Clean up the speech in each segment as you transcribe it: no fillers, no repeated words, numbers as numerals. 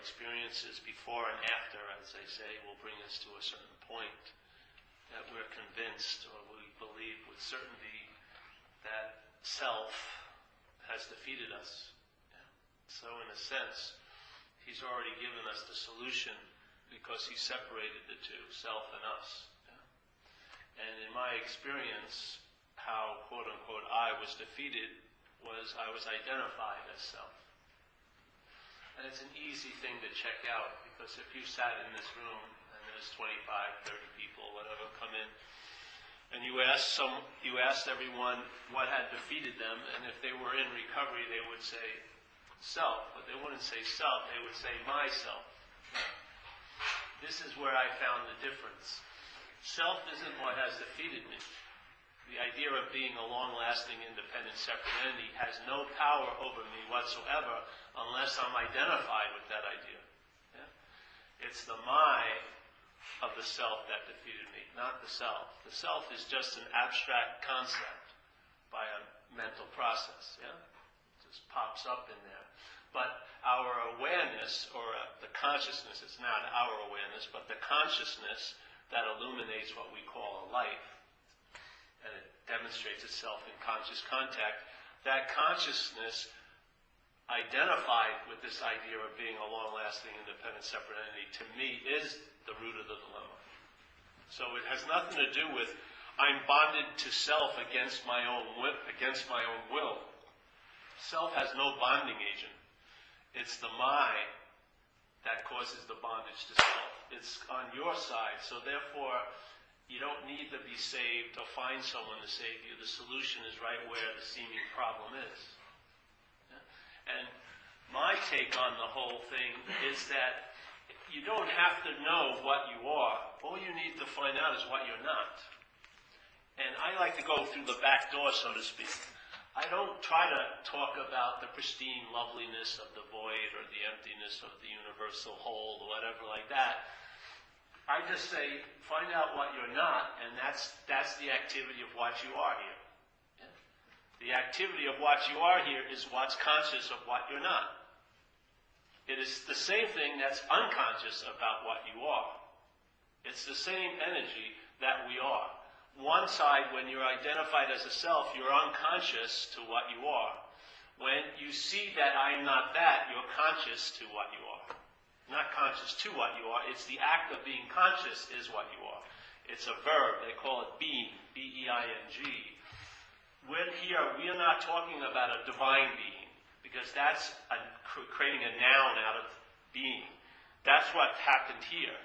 experiences before and after, as they say, will bring us to a certain point that we're convinced or we believe with certainty that self has defeated us. Yeah. So in a sense, he's already given us the solution because he separated the two, self and us. Yeah. And in my experience, how quote-unquote I was defeated was I was identified as self. And it's an easy thing to check out, because if you sat in this room and there's 25, 30 people, whatever, come in, and you asked everyone what had defeated them, and if they were in recovery, they would say self, but they wouldn't say self, they would say myself. This is where I found the difference. Self isn't what has defeated me. The idea of being a long-lasting, independent, separate entity has no power over me whatsoever unless I'm identified with that idea. Yeah? It's the my of the self that defeated me, not the self. The self is just an abstract concept by a mental process. Yeah? It just pops up in there. But our awareness, or the consciousness, it's not our awareness, but the consciousness that illuminates what we call a life, and it demonstrates itself in conscious contact, that consciousness identified with this idea of being a long-lasting, independent, separate entity, to me, is the root of the dilemma. So it has nothing to do with I'm bonded to self against my own will. Self has no bonding agent. It's the my that causes the bondage to self. It's on your side, so therefore you don't need to be saved or find someone to save you. The solution is right where the seeming problem is. Yeah? And my take on the whole thing is that you don't have to know what you are. All you need to find out is what you're not. And I like to go through the back door, so to speak. I don't try to talk about the pristine loveliness of the void or the emptiness of the universal whole or whatever like that. I just say, find out what you're not, and that's the activity of what you are here. Yeah? The activity of what you are here is what's conscious of what you're not. It is the same thing that's unconscious about what you are. It's the same energy that we are. One side, when you're identified as a self, you're unconscious to what you are. When you see that I'm not that, you're conscious to what you are. Not conscious to what you are. It's the act of being conscious is what you are. It's a verb. They call it being. B-E-I-N-G. We're here, we are not talking about a divine being, because that's creating a noun out of being. That's what happened here.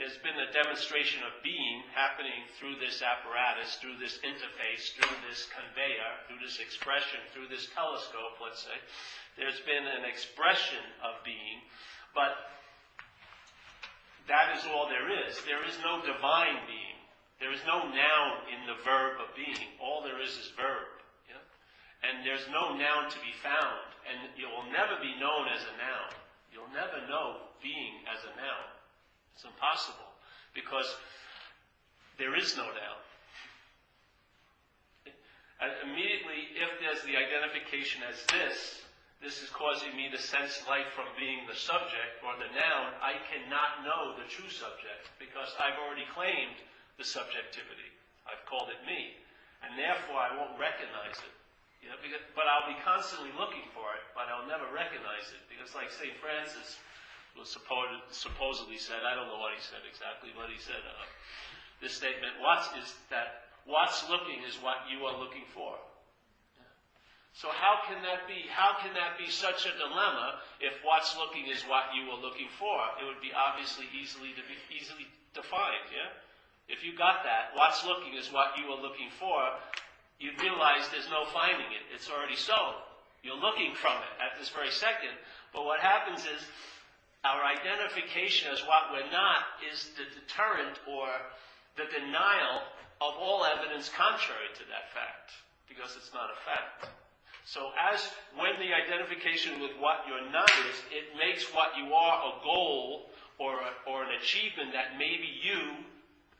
There's been a demonstration of being happening through this apparatus, through this interface, through this conveyor, through this expression, through this telescope, let's say. There's been an expression of being. But that is all there is. There is no divine being. There is no noun in the verb of being. All there is verb. Yeah? And there's no noun to be found. And it will never be known as a noun. You'll never know being as a noun. It's impossible. Because there is no noun. And immediately, if there's the identification as this is causing me to sense life from being the subject or the noun, I cannot know the true subject because I've already claimed the subjectivity. I've called it me. And therefore I won't recognize it. You know, but I'll be constantly looking for it, but I'll never recognize it. Because like St. Francis was supposedly said, I don't know what he said exactly, but he said this statement, what's looking is what you are looking for. So how can that be? How can that be such a dilemma if what's looking is what you were looking for? It would be obviously easily defined, yeah? If you got that, what's looking is what you were looking for, you'd realize there's no finding it. It's already so. You're looking from it at this very second. But what happens is our identification as what we're not is the deterrent or the denial of all evidence contrary to that fact, because it's not a fact. So when the identification with what you're not is, it makes what you are a goal or an achievement that maybe you,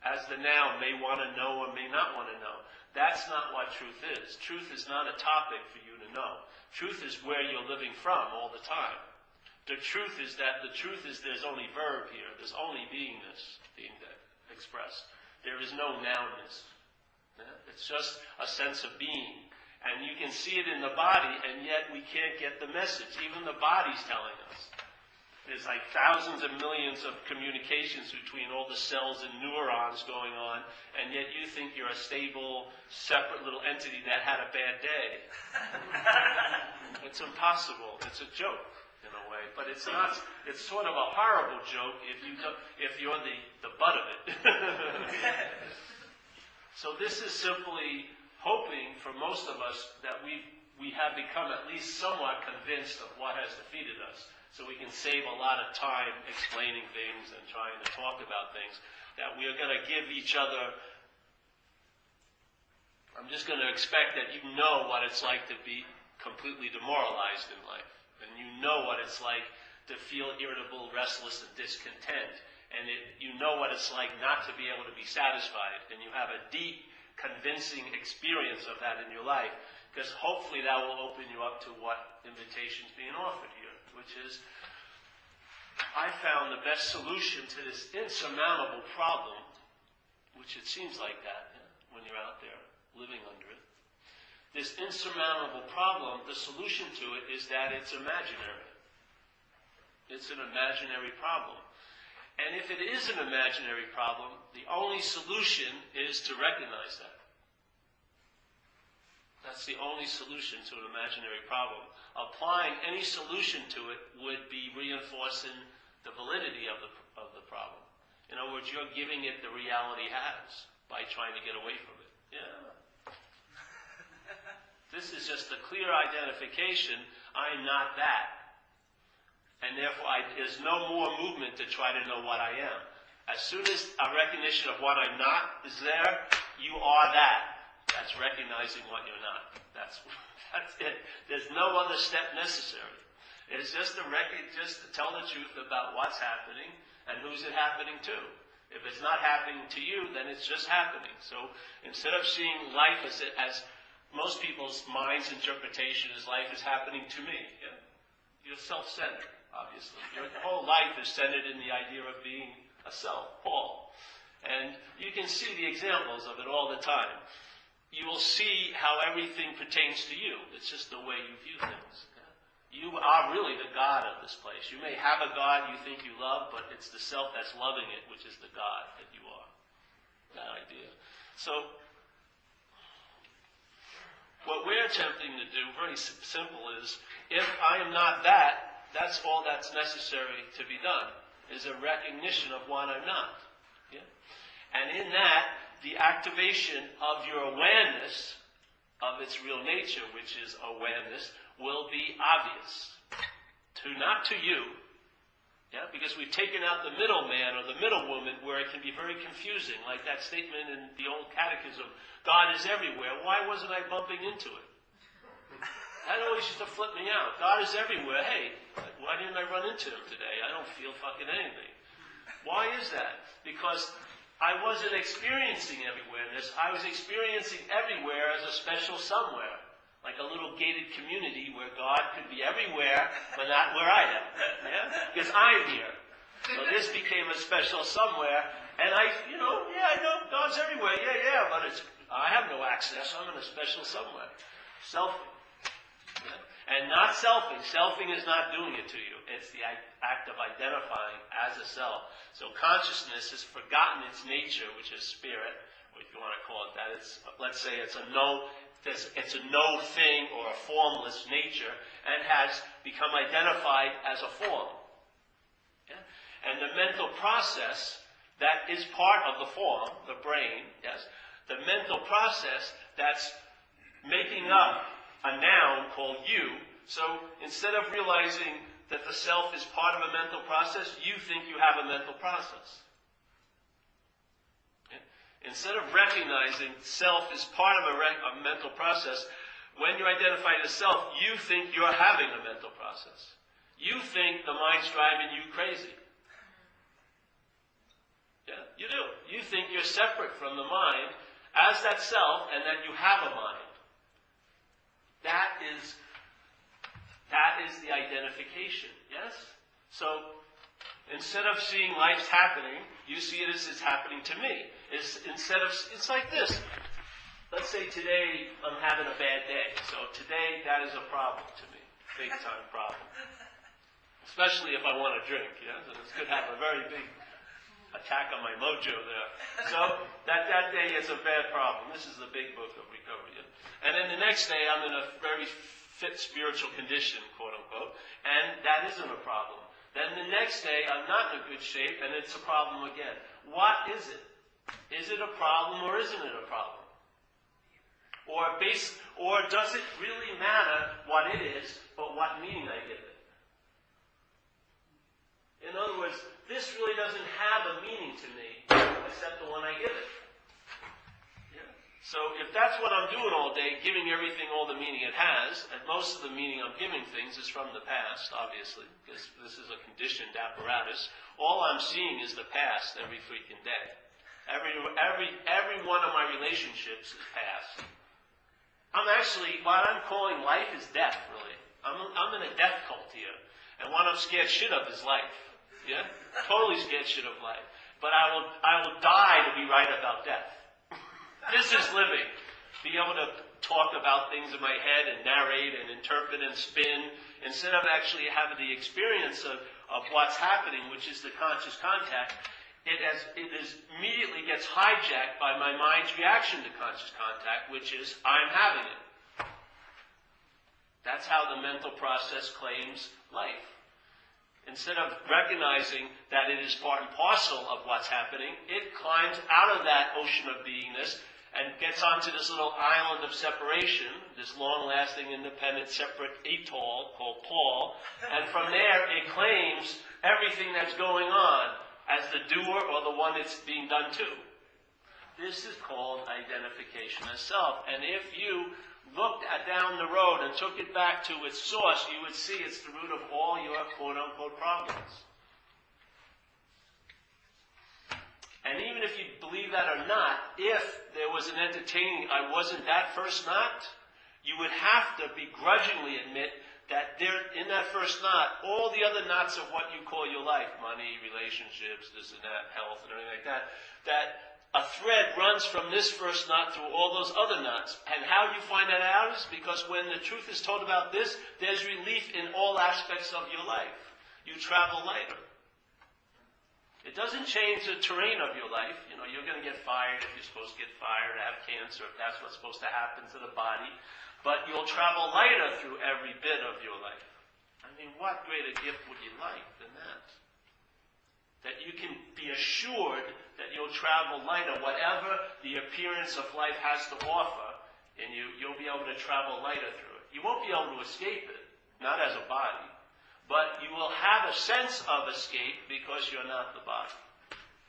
as the noun, may want to know or may not want to know. That's not what truth is. Truth is not a topic for you to know. Truth is where you're living from all the time. The truth is there's only verb here. There's only beingness being expressed. There is no nounness. Yeah? It's just a sense of being. And you can see it in the body, and yet we can't get the message. Even the body's telling us. There's like thousands of millions of communications between all the cells and neurons going on, and yet you think you're a stable, separate little entity that had a bad day. It's impossible. It's a joke, in a way. But it's not. It's sort of a horrible joke if you're the butt of it. So this is simply hoping for most of us that we have become at least somewhat convinced of what has defeated us. So we can save a lot of time explaining things and trying to talk about things, that we are going to give each other. I'm just going to expect that you know what it's like to be completely demoralized in life. And you know what it's like to feel irritable, restless, and discontent. And you know what it's like not to be able to be satisfied. And you have a deep, convincing experience of that in your life. Because hopefully that will open you up to what invitation's being offered here. Which is, I found the best solution to this insurmountable problem, which it seems like that when you're out there living under it. This insurmountable problem, the solution to it is that it's imaginary. It's an imaginary problem. And if it is an imaginary problem, the only solution is to recognize that. That's the only solution to an imaginary problem. Applying any solution to it would be reinforcing the validity of the problem. In other words, you're giving it the reality it has by trying to get away from it. Yeah. This is just a clear identification. I'm not that. And therefore, there's no more movement to try to know what I am. As soon as a recognition of what I'm not is there, you are that. That's recognizing what you're not. That's it. There's no other step necessary. It's just to tell the truth about what's happening and who's it happening to. If it's not happening to you, then it's just happening. So instead of seeing life as most people's mind's interpretation is life is happening to me. Yeah? You're self-centered, obviously. Your whole life is centered in the idea of being a self, Paul. And you can see the examples of it all the time. You will see how everything pertains to you. It's just the way you view things. You are really the God of this place. You may have a God you think you love, but it's the self that's loving it, which is the God that you are. That idea. So, what we're attempting to do, very simple, is if I am not that, that's all that's necessary to be done, is a recognition of what I'm not. Yeah? And in that, the activation of your awareness of its real nature, which is awareness, will be obvious. Not to you. Yeah? Because we've taken out the middleman or the middlewoman where it can be very confusing. Like that statement in the old catechism, God is everywhere. Why wasn't I bumping into it? That always used to flip me out. God is everywhere. Hey, why didn't I run into him today? I don't feel fucking anything. Why is that? Because I wasn't experiencing everywhereness. I was experiencing everywhere as a special somewhere. Like a little gated community where God could be everywhere, but not where I am. Yeah? Because I'm here. So this became a special somewhere. And I know God's everywhere. Yeah, but I have no access. I'm in a special somewhere. Selfing. Yeah? And not selfing. Selfing is not doing it to you. It's the act of identifying as a self. So consciousness has forgotten its nature, which is spirit, or if you want to call it that. Let's say it's a no thing or a formless nature, and has become identified as a form. Yeah? And the mental process that is part of the form, the brain, yes, the mental process that's making up a noun called you. So instead of realizing that the self is part of a mental process, you think you have a mental process. Okay? Instead of recognizing self is part of a mental process, when you identify as self, you think you're having a mental process. You think the mind's driving you crazy. Yeah, you do. You think you're separate from the mind as that self and that you have a mind. That is the identification, yes? So instead of seeing life's happening, you see it as it's happening to me. It's like this. Let's say today I'm having a bad day. So today that is a problem to me. Big time problem. Especially if I want to drink. Yeah? So this could have a very big attack on my mojo there. So that day is a bad problem. This is the big book of recovery. Yeah? And then the next day I'm in a very fit spiritual condition, quote unquote, and that isn't a problem. Then the next day I'm not in a good shape and it's a problem again. What is it? Is it a problem or isn't it a problem? Or does it really matter what it is, but what meaning I give it? In other words, this really doesn't have a meaning to me, except the one I give it. Yeah. So if that's what I'm doing all day, giving everything all the meaning it has, and most of the meaning I'm giving things is from the past, obviously, because this is a conditioned apparatus, all I'm seeing is the past every freaking day. Every one of my relationships is past. What I'm calling life is death, really. I'm in a death cult here. And what I'm scared shit of is life. Yeah? Totally scared shit of life. But I will die to be right about death. This is living. Be able to talk about things in my head and narrate and interpret and spin, instead of actually having the experience of what's happening, which is the conscious contact. It immediately gets hijacked by my mind's reaction to conscious contact, which is, I'm having it. That's how the mental process claims life. Instead of recognizing that it is part and parcel of what's happening, it climbs out of that ocean of beingness and gets onto this little island of separation, this long-lasting, independent, separate atoll called Paul, and from there it claims everything that's going on as the doer or the one it's being done to. This is called identification as self. And if you looked down the road and took it back to its source, you would see it's the root of all your quote-unquote problems. And even if you believe that or not, if there was an entertaining, I wasn't that first knot, you would have to begrudgingly admit that there, in that first knot, all the other knots of what you call your life, money, relationships, this and that, health, and everything like that, that a thread runs from this first knot through all those other knots. And how you find that out is because when the truth is told about this, there's relief in all aspects of your life. You travel lighter. It doesn't change the terrain of your life. You know, you're going to get fired if you're supposed to get fired, have cancer if that's what's supposed to happen to the body. But you'll travel lighter through every bit of your life. I mean, what greater gift would you like than that? That you can be assured that you'll travel lighter. Whatever the appearance of life has to offer, and you'll be able to travel lighter through it. You won't be able to escape it, not as a body. But you will have a sense of escape because you're not the body.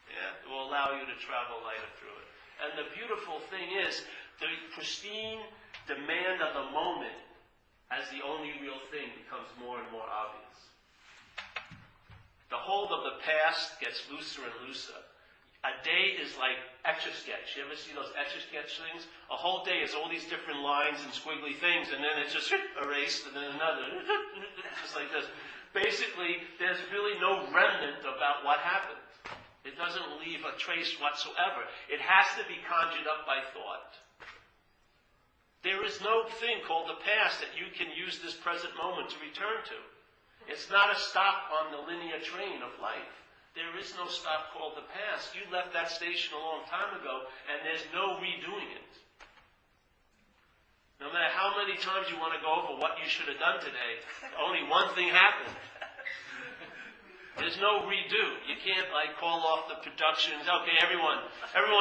Yeah? It will allow you to travel lighter through it. And the beautiful thing is, the pristine demand of the moment as the only real thing becomes more and more obvious. The hold of the past gets looser and looser. A day is like Etch-a-Sketch. You ever see those Etch-a-Sketch things? A whole day is all these different lines and squiggly things, and then it's just erased, and then another, just like this. Basically, there's really no remnant about what happened. It doesn't leave a trace whatsoever. It has to be conjured up by thought. There is no thing called the past that you can use this present moment to return to. It's not a stop on the linear train of life. There is no stop called the past. You left that station a long time ago, and there's no redoing it. No matter how many times you want to go over what you should have done today, only one thing happened. There's no redo. You can't call off the productions. Okay, everyone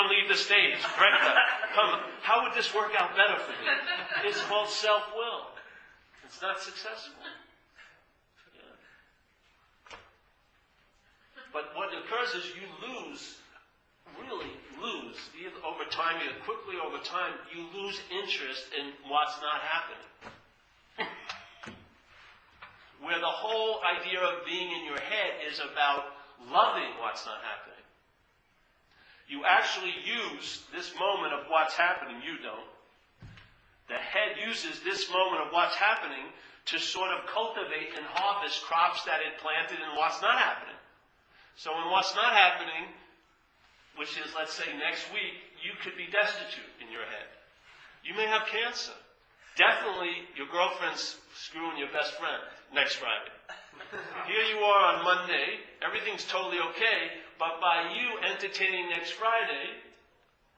leave the stage. Brenda, come. How would this work out better for me? It's called self-will. It's not successful. Yeah. But what occurs is you really lose. Over time, you lose interest in what's not happening. Where the whole idea of being in your head is about loving what's not happening. You actually use this moment of what's happening. You don't. The head uses this moment of what's happening to sort of cultivate and harvest crops that it planted in what's not happening. So in what's not happening, which is, let's say, next week, you could be destitute in your head. You may have cancer. Definitely, your girlfriend's screwing your best friend next Friday. Here you are on Monday, everything's totally okay, but by you entertaining next Friday,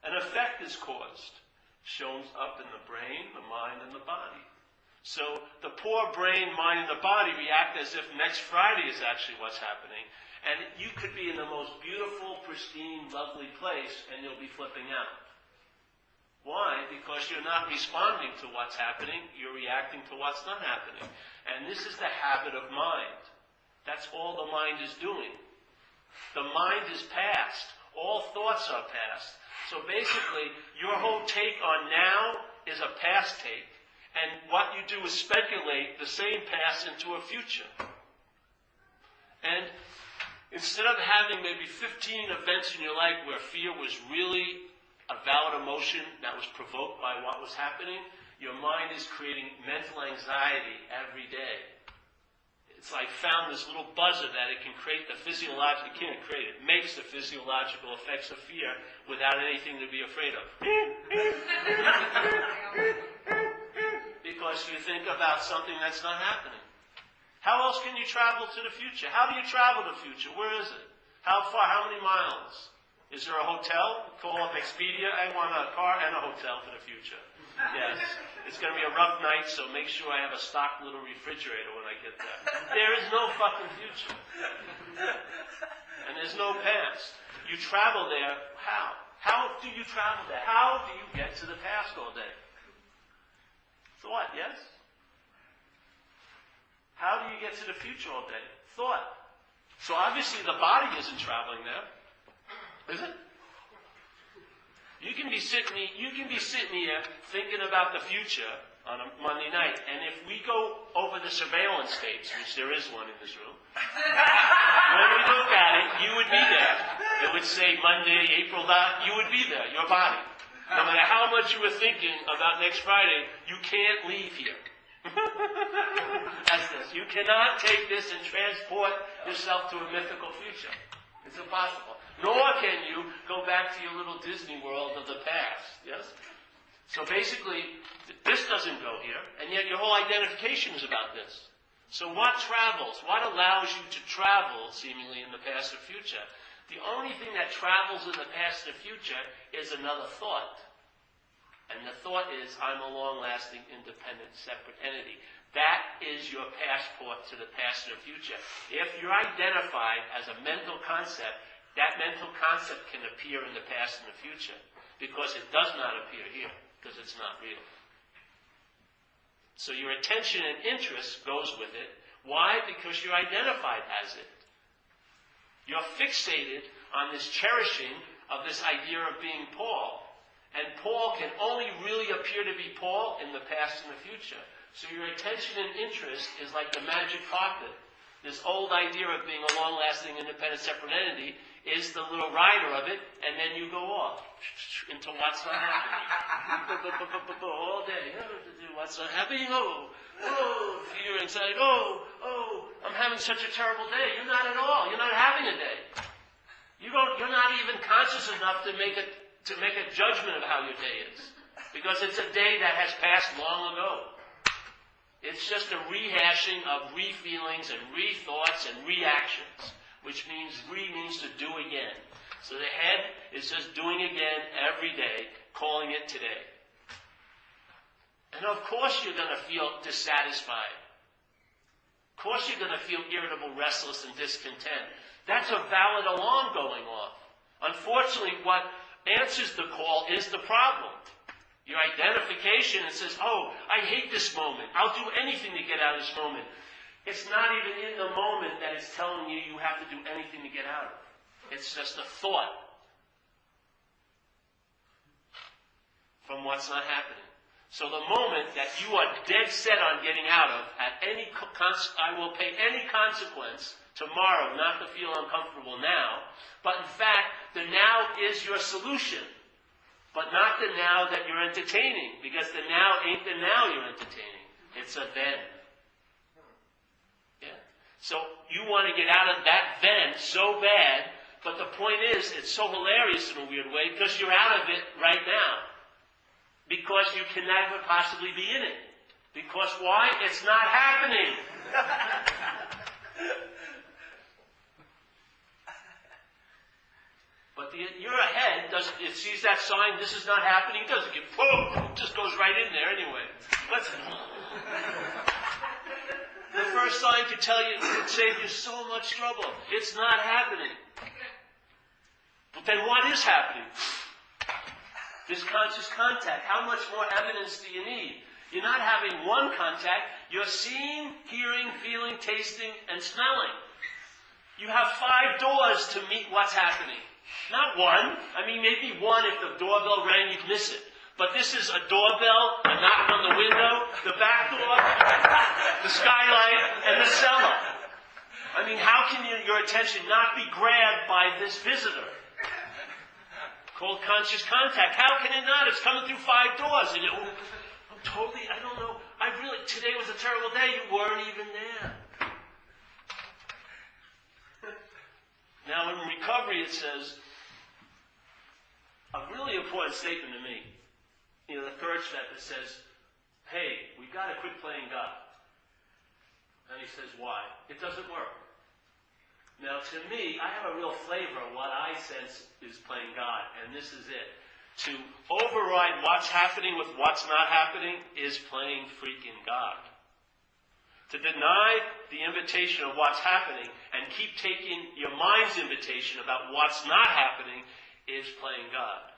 an effect is caused. Shows up in the brain, the mind, and the body. So the poor brain, mind, and the body react as if next Friday is actually what's happening. And you could be in the most beautiful, pristine, lovely place, and you'll be flipping out. Why? Because you're not responding to what's happening, you're reacting to what's not happening. And this is the habit of mind. That's all the mind is doing. The mind is past. All thoughts are past. So basically, your whole take on now is a past take, and what you do is speculate the same past into a future. And instead of having maybe 15 events in your life where fear was really a valid emotion that was provoked by what was happening, your mind is creating mental anxiety every day. It's like found this little buzzer that it can create the physiological, it can't create it, makes the physiological effects of fear without anything to be afraid of. Because you think about something that's not happening. How else can you travel to the future? How do you travel to the future? Where is it? How far? How many miles? Is there a hotel? Call up Expedia. I want a car and a hotel for the future. Yes. It's going to be a rough night, so make sure I have a stock little refrigerator when I get there. There is no fucking future. And there's no past. You travel there. How? How do you travel there? How do you get to the past all day? Thought, yes? How do you get to the future all day? Thought. So obviously the body isn't traveling there. Is it? You can be sitting here thinking about the future on a Monday night, and if we go over the surveillance tapes, which there is one in this room, when we look at it, you would be there. It would say Monday, April, you would be there, your body. No matter how much you were thinking about next Friday, you can't leave here. That's this. You cannot take this and transport yourself to a mythical future. It's impossible. Nor can you go back to your little Disney world of the past. Yes? So basically, this doesn't go here, and yet your whole identification is about this. So what travels? What allows you to travel, seemingly, in the past or future? The only thing that travels in the past or future is another thought. And the thought is, I'm a long-lasting, independent, separate entity. That is your passport to the past or future. If you're identified as a mental concept, that mental concept can appear in the past and the future, because it does not appear here, because it's not real. So your attention and interest goes with it. Why? Because you're identified as it. You're fixated on this cherishing of this idea of being Paul. And Paul can only really appear to be Paul in the past and the future. So your attention and interest is like the magic carpet. This old idea of being a long-lasting, independent, separate entity is the little rider of it, and then you go off into what's not happening. All day. What's not happening? Oh, fear, anxiety. I'm having such a terrible day. You're not at all. You're not having a day. You're not even conscious enough to make a judgment of how your day is, because it's a day that has passed long ago. It's just a rehashing of re-feelings and re-thoughts and reactions, which means means to do again. So the head is just doing again every day, calling it today. And of course you're going to feel dissatisfied. Of course you're going to feel irritable, restless, and discontent. That's a valid alarm going off. Unfortunately, what answers the call is the problem. Your identification, it says, I hate this moment. I'll do anything to get out of this moment. It's not even in the moment that it's telling you you have to do anything to get out of it. It's just a thought from what's not happening. So the moment that you are dead set on getting out of, I will pay any consequence tomorrow not to feel uncomfortable now, but in fact, the now is your solution. But not the now that you're entertaining, because the now ain't the now you're entertaining. It's a then. So you want to get out of that vent so bad, but the point is, it's so hilarious in a weird way, because you're out of it right now. Because you can never possibly be in it. Because why? It's not happening. But your head it sees that sign, this is not happening, doesn't get, boom, just goes right in there anyway. The first sign could tell you, it could save you so much trouble. It's not happening. But then what is happening? This conscious contact. How much more evidence do you need? You're not having one contact. You're seeing, hearing, feeling, tasting, and smelling. You have 5 doors to meet what's happening. Not one. I mean, maybe one if the doorbell rang, you'd miss it. But this is a doorbell, a knock on the window, the back door, the skylight, and the cellar. I mean, how can your attention not be grabbed by this visitor? Called conscious contact. How can it not? It's coming through 5 doors. And I don't know. Today was a terrible day. You weren't even there. Now, in recovery, it says, a really important statement to me. The third step, it says, hey, we've got to quit playing God. And he says, why? It doesn't work. Now, to me, I have a real flavor of what I sense is playing God, and this is it. To override what's happening with what's not happening is playing freaking God. To deny the invitation of what's happening and keep taking your mind's invitation about what's not happening is playing God.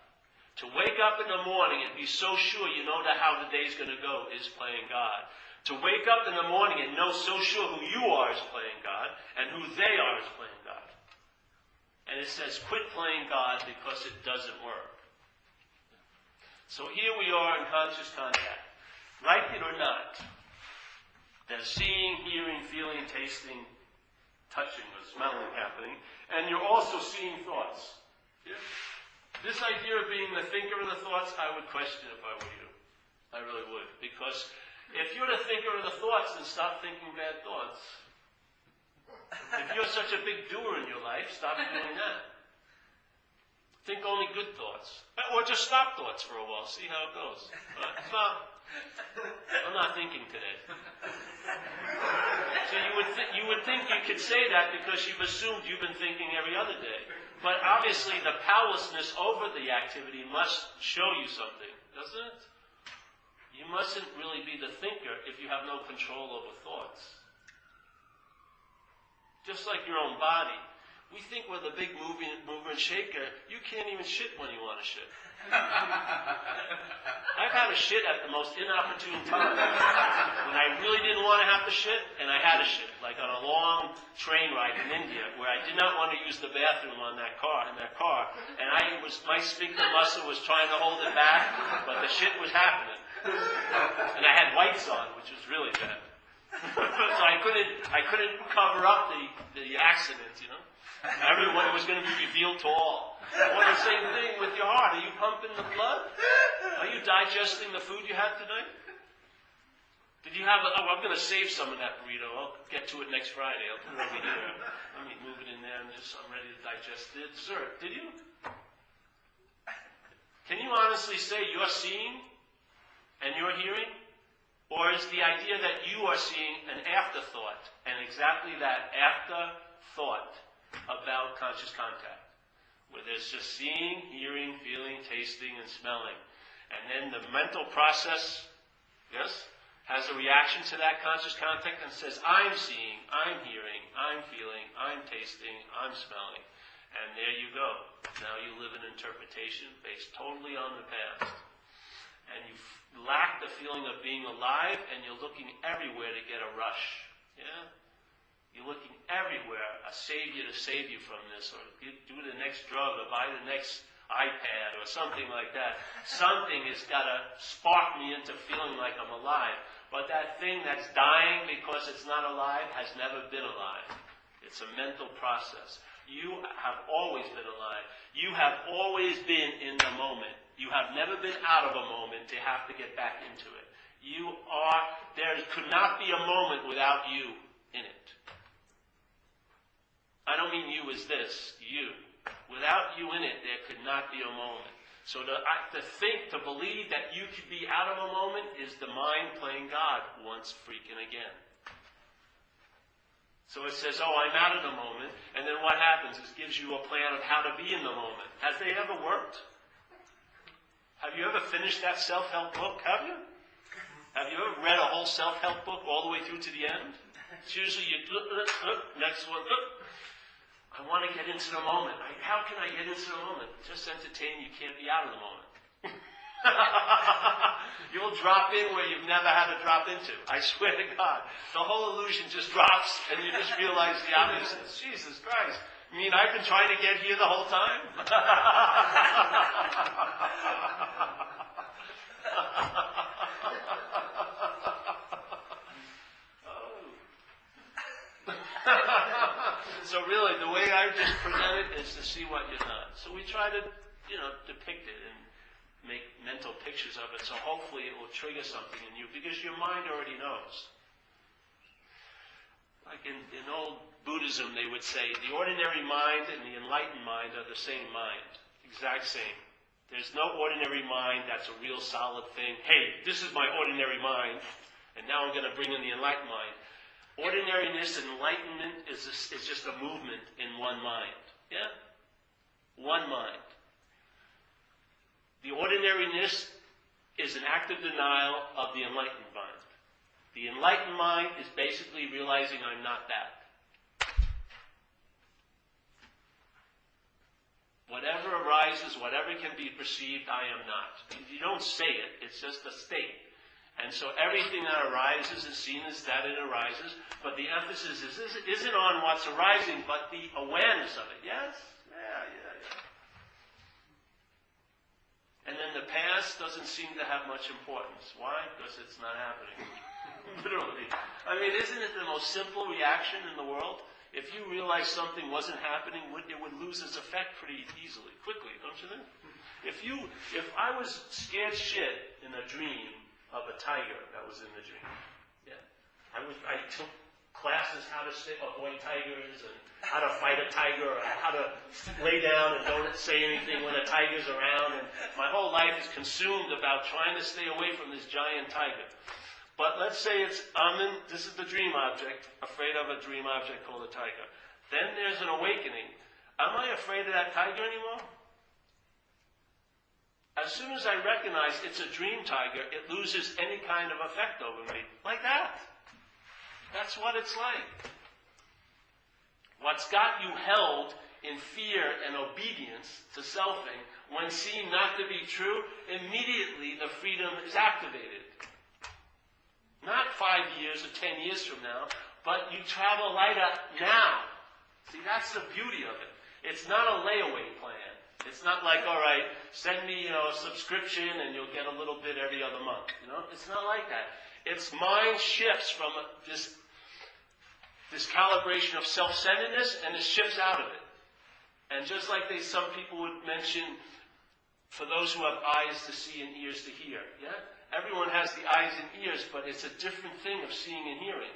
To wake up in the morning and be so sure you know how the day's going to go is playing God. To wake up in the morning and know so sure who you are is playing God, and who they are is playing God. And it says, quit playing God because it doesn't work. So here we are in conscious contact. Like it or not, there's seeing, hearing, feeling, tasting, touching, or smelling happening, and you're also seeing thoughts. Yeah? This idea of being the thinker of the thoughts, I would question if I were you. I really would. Because if you're the thinker of the thoughts, then stop thinking bad thoughts. If you're such a big doer in your life, stop doing that. Think only good thoughts. Or just stop thoughts for a while, see how it goes. I'm not thinking today. So you would think you could say that because you've assumed you've been thinking every other day. But obviously the powerlessness over the activity must show you something, doesn't it? You mustn't really be the thinker if you have no control over thoughts. Just like your own body. We think we're the big mover and shaker. You can't even shit when you want to shit. I've had a shit at the most inopportune time. When I really didn't want to have to shit, and I had a shit. Like on a long train ride in India, where I did not want to use the bathroom in that car. And my sphincter muscle was trying to hold it back, but the shit was happening. And I had whites on, which was really bad. So I couldn't cover up the accident, Everyone, it was going to be revealed to all. Well, the same thing with your heart. Are you pumping the blood? Are you digesting the food you had tonight? Did you have I'm going to save some of that burrito. I'll get to it next Friday. I'll put it over here. Let me move it in there and I'm ready to digest the dessert. Did you? Can you honestly say you're seeing and you're hearing? Or is the idea that you are seeing an afterthought, and exactly that afterthought about conscious contact, where there's just seeing, hearing, feeling, tasting, and smelling. And then the mental process, yes, has a reaction to that conscious contact and says, I'm seeing, I'm hearing, I'm feeling, I'm tasting, I'm smelling. And there you go. Now you live an interpretation based totally on the past. And you lack the feeling of being alive, and you're looking everywhere to get a rush. Yeah? You're looking everywhere, a savior to save you from this, or do the next drug, or buy the next iPad, or something like that. Something has got to spark me into feeling like I'm alive. But that thing that's dying because it's not alive has never been alive. It's a mental process. You have always been alive. You have always been in the moment. You have never been out of a moment to have to get back into it. There could not be a moment without you in it. I don't mean you as this, you. Without you in it, there could not be a moment. So to believe that you could be out of a moment is the mind playing God once freaking again. So it says, oh, I'm out of the moment, and then what happens? It gives you a plan of how to be in the moment. Has they ever worked? Have you ever finished that self-help book? Have you? Have you ever read a whole self-help book all the way through to the end? It's usually you next one, I want to get into the moment. How can I get into the moment? Just entertain, you can't be out of the moment. You'll drop in where you've never had to drop into. I swear to God. The whole illusion just drops and you just realize the opposite. Jesus Christ. You mean I've been trying to get here the whole time? So really, the way I just present it is to see what you're not. So we try to, depict it and make mental pictures of it. So hopefully it will trigger something in you because your mind already knows. Like in old Buddhism, they would say the ordinary mind and the enlightened mind are the same mind. Exact same. There's no ordinary mind that's a real solid thing. Hey, this is my ordinary mind, and now I'm going to bring in the enlightened mind. Ordinariness and enlightenment is just a movement in one mind. Yeah? One mind. The ordinariness is an active denial of the enlightened mind. The enlightened mind is basically realizing I'm not that. Whatever arises, whatever can be perceived, I am not. You don't say it, it's just a state. And so everything that arises is seen as that it arises, but the emphasis isn't on what's arising, but the awareness of it. Yes? Yeah. And then the past doesn't seem to have much importance. Why? Because it's not happening. Literally. I mean, isn't it the most simple reaction in the world? If you realize something wasn't happening, it would lose its effect pretty easily, quickly, don't you think? If I was scared shit in a dream of a tiger that was in the dream, yeah, I took classes how to avoid tigers and how to fight a tiger, or how to lay down and don't say anything when a tiger's around, and my whole life is consumed about trying to stay away from this giant tiger. But let's say this is the dream object, afraid of a dream object called a tiger. Then there's an awakening. Am I afraid of that tiger anymore? As soon as I recognize it's a dream tiger, it loses any kind of effect over me. Like that. That's what it's like. What's got you held in fear and obedience to selfing, when seen not to be true, immediately the freedom is activated. Not 5 years or 10 years from now, but you travel lighter now. See, that's the beauty of it. It's not a layaway plan. It's not like, all right, send me a subscription and you'll get a little bit every other month. It's not like that. Its mind shifts from this calibration of self-centeredness, and it shifts out of it. And just like some people would mention, for those who have eyes to see and ears to hear, yeah? Everyone has the eyes and ears, but it's a different thing of seeing and hearing.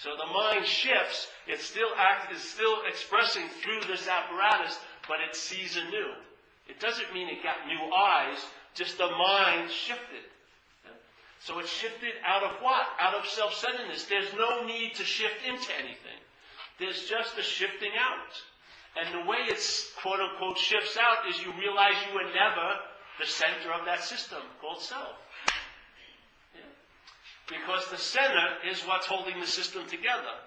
So the mind shifts. It's still expressing through this apparatus, but it sees anew. It doesn't mean it got new eyes, just the mind shifted. Yeah? So it shifted out of what? Out of self-centeredness. There's no need to shift into anything. There's just a shifting out. And the way it, quote-unquote, shifts out is you realize you were never the center of that system called self. Because the center is what's holding the system together.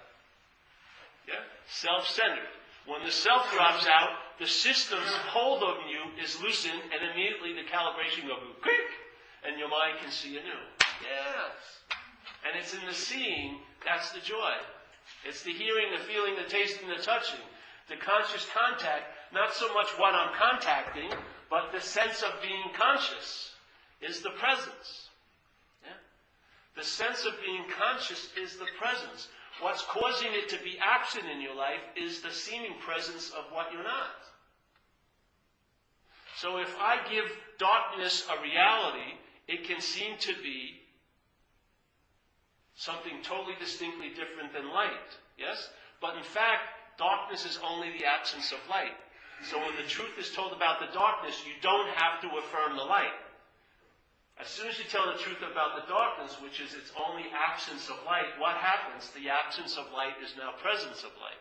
Yeah? Self-centered. When the self drops out, the system's hold on you is loosened, and immediately the calibration goes quick, and your mind can see anew. Yes. And it's in the seeing that's the joy. It's the hearing, the feeling, the tasting, the touching. The conscious contact, not so much what I'm contacting, but the sense of being conscious is the presence. The sense of being conscious is the presence. What's causing it to be absent in your life is the seeming presence of what you're not. So if I give darkness a reality, it can seem to be something totally distinctly different than light. Yes? But in fact, darkness is only the absence of light. So when the truth is told about the darkness, you don't have to affirm the light. As soon as you tell the truth about the darkness, which is its only absence of light, what happens? The absence of light is now presence of light.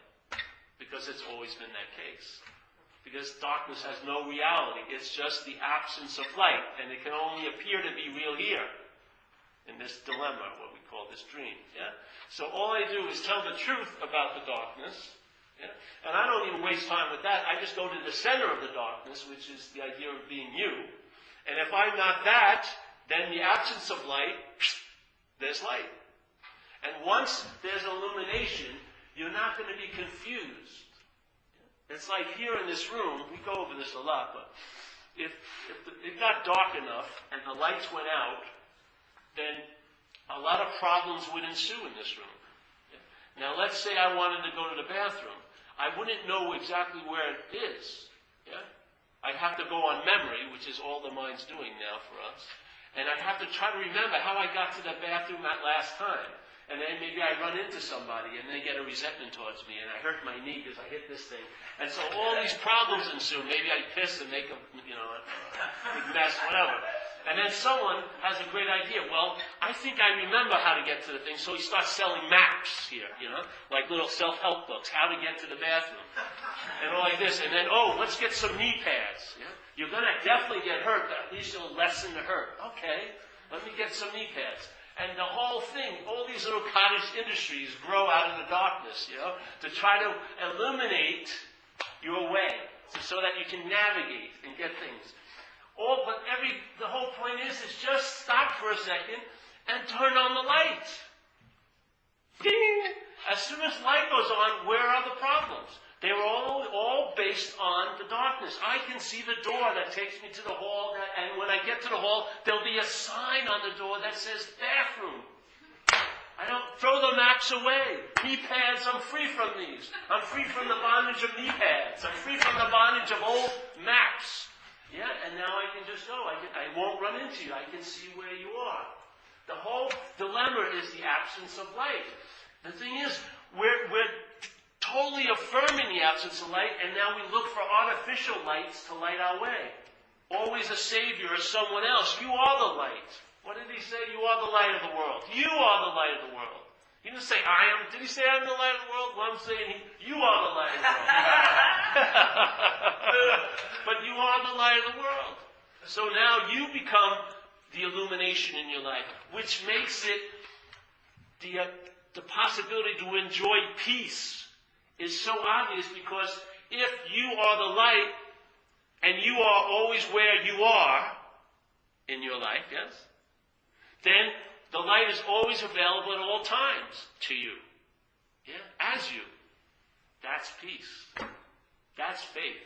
Because it's always been that case. Because darkness has no reality. It's just the absence of light. And it can only appear to be real here. In this dilemma, what we call this dream. Yeah? So all I do is tell the truth about the darkness. Yeah? And I don't even waste time with that. I just go to the center of the darkness, which is the idea of being you. And if I'm not that, then the absence of light, there's light. And once there's illumination, you're not going to be confused. It's like here in this room, we go over this a lot, but if it got dark enough and the lights went out, then a lot of problems would ensue in this room. Now let's say I wanted to go to the bathroom. I wouldn't know exactly where it is. Yeah? I'd have to go on memory, which is all the mind's doing now for us. And I'd have to try to remember how I got to the bathroom that last time. And then maybe I run into somebody and they get a resentment towards me and I hurt my knee because I hit this thing. And so all these problems ensue. Maybe I piss and make a, big mess, whatever. And then someone has a great idea. Well, I think I remember how to get to the thing. So he starts selling maps here, like little self-help books, how to get to the bathroom. And all like this. And then, let's get some knee pads. Yeah? You're going to definitely get hurt, but at least you'll lessen the hurt. Okay, let me get some knee pads. And the whole thing, all these little cottage industries grow out of the darkness, to try to illuminate your way so that you can navigate and get things. But the whole point is just stop for a second and turn on the light. Ding! As soon as light goes on, where are the problems? They were all based on the darkness. I can see the door that takes me to the hall, and when I get to the hall, there'll be a sign on the door that says bathroom. I don't throw the maps away. Knee pads, I'm free from these. I'm free from the bondage of knee pads. I'm free from the bondage of old maps. Yeah, and now I can just go. I won't run into you. I can see where you are. The whole dilemma is the absence of light. The thing is, we're totally affirming the absence of light, and now we look for artificial lights to light our way. Always a savior or someone else. You are the light. What did he say? You are the light of the world. You are the light of the world. He didn't say I am. Did he say I'm the light of the world? Well, I'm saying you are the light of the world. But you are the light of the world. So now you become the illumination in your life, which makes it the possibility to enjoy peace is so obvious, because if you are the light and you are always where you are in your life, yes, then the light is always available at all times to you. Yeah, as you. That's peace. That's faith.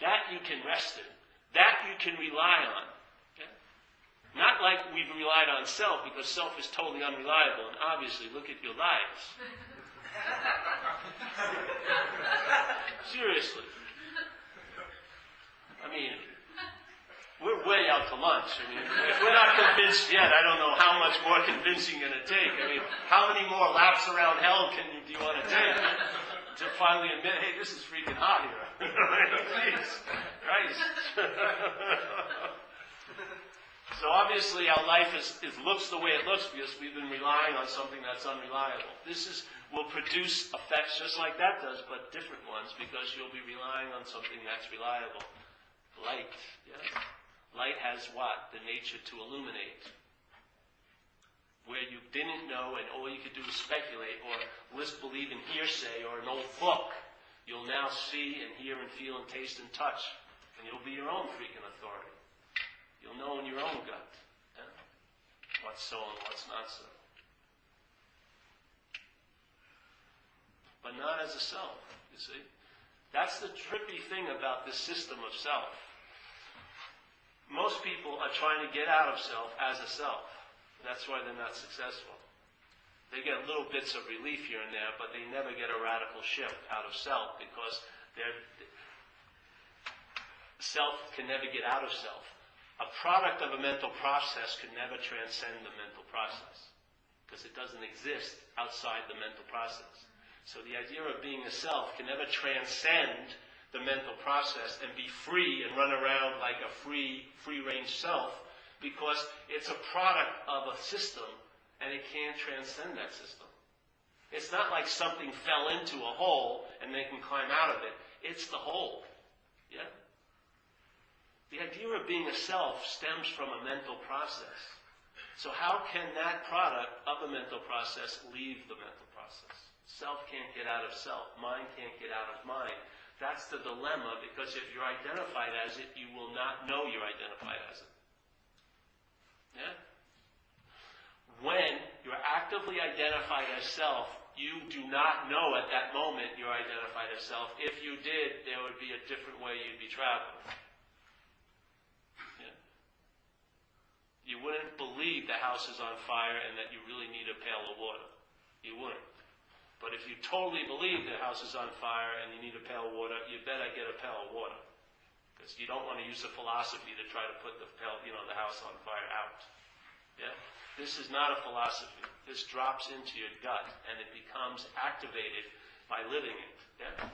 That you can rest in. That you can rely on. Yeah? Not like we've relied on self, because self is totally unreliable, and obviously look at your lives. Seriously. I mean, we're way out to lunch. I mean, if we're not convinced yet, I don't know how much more convincing you're going to take. I mean, how many more laps around hell do you want to take to finally admit, hey, this is freaking hot here. Please. Christ. So obviously our life looks the way it looks because we've been relying on something that's unreliable. This will produce effects just like that does, but different ones, because you'll be relying on something that's reliable. Light, yes. Light has what? The nature to illuminate. Where you didn't know and all you could do was speculate or believe in hearsay or an old book, you'll now see and hear and feel and taste and touch, and you'll be your own freaking authority. You'll know in your own gut what's so and what's not so. But not as a self, you see. That's the trippy thing about this system of self. Most people are trying to get out of self as a self. That's why they're not successful. They get little bits of relief here and there, but they never get a radical shift out of self, because self can never get out of self. A product of a mental process could never transcend the mental process, because it doesn't exist outside the mental process. So the idea of being a self can never transcend the mental process and be free and run around like a free-range self, because it's a product of a system and it can't transcend that system. It's not like something fell into a hole and they can climb out of it. It's the hole. Yeah? The idea of being a self stems from a mental process. So how can that product of a mental process leave the mental process? Self can't get out of self. Mind can't get out of mind. That's the dilemma, because if you're identified as it, you will not know you're identified as it. Yeah? When you're actively identified as self, you do not know at that moment you're identified as self. If you did, there would be a different way you'd be traveling. Yeah? You wouldn't believe the house is on fire and that you really need a pail of water. You wouldn't. But if you totally believe the house is on fire and you need a pail of water, you better get a pail of water. Because you don't want to use a philosophy to try to put the house on fire out. Yeah? This is not a philosophy. This drops into your gut and it becomes activated by living it. Yeah?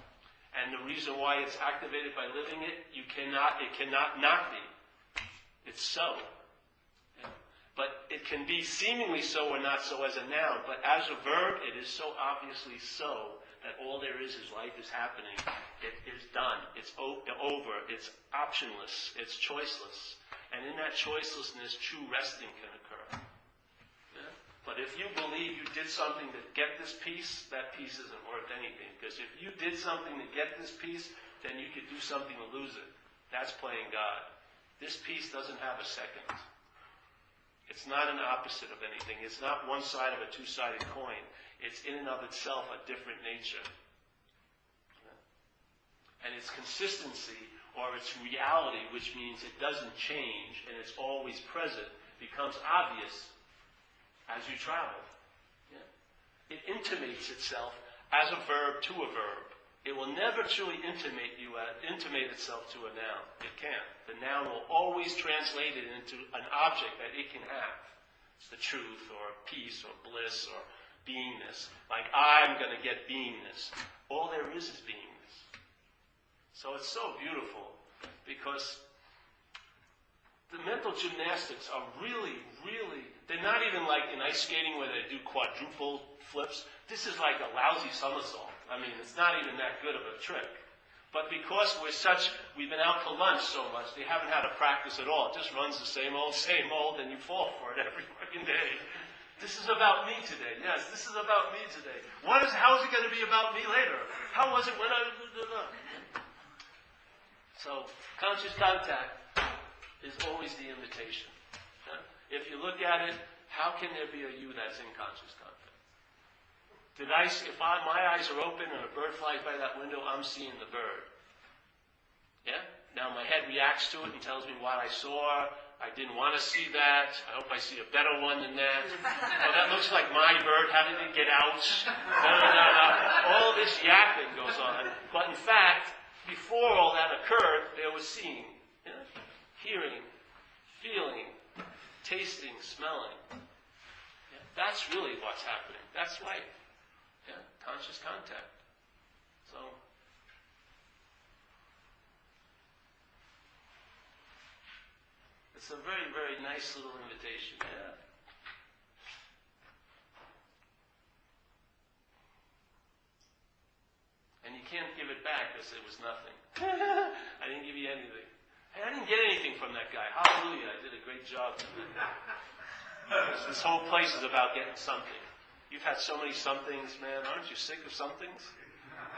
And the reason why it's activated by living it, it cannot not be. It's so. Yeah? But it can be seemingly so or not so as a noun. But as a verb, it is so obviously so that all there is life is happening. It is done. It's over. It's optionless. It's choiceless. And in that choicelessness, true resting can occur. Yeah? But if you believe you did something to get this peace, that peace isn't worth anything. Because if you did something to get this peace, then you could do something to lose it. That's playing God. This peace doesn't have a second. It's not an opposite of anything. It's not one side of a two-sided coin. It's in and of itself a different nature. And its consistency, or its reality, which means it doesn't change and it's always present, becomes obvious as you travel. Yeah? It intimates itself as a verb to a verb. It will never truly intimate itself to a noun. It can't. The noun will always translate it into an object that it can have. It's the truth, or peace, or bliss, or beingness. Like, I'm going to get beingness. All there is beingness. So it's so beautiful, because the mental gymnastics are really, they're not even like in ice skating where they do quadruple flips. This is like a lousy somersault. I mean, it's not even that good of a trick. But because we've been out to lunch so much, they haven't had to practice at all. It just runs the same old, and you fall for it every fucking day. This is about me today. Yes, this is about me today. How is it going to be about me later? How was it when I... So, conscious contact is always the invitation. Yeah? If you look at it, how can there be a you that's in conscious contact? If my eyes are open and a bird flies by that window, I'm seeing the bird. Yeah? Now my head reacts to it and tells me what I saw. I didn't want to see that. I hope I see a better one than that. Oh, that looks like my bird. How did it get out? All this yapping goes on. But in fact, before all that occurred, there was seeing, hearing, feeling, tasting, smelling. Yeah? That's really what's happening. That's life. Yeah? Conscious contact. So, it's a very, very nice little invitation. Yeah. And you can't give it back because it was nothing. I didn't give you anything. Hey, I didn't get anything from that guy. Hallelujah, I did a great job. This whole place is about getting something. You've had so many somethings, man. Aren't you sick of somethings?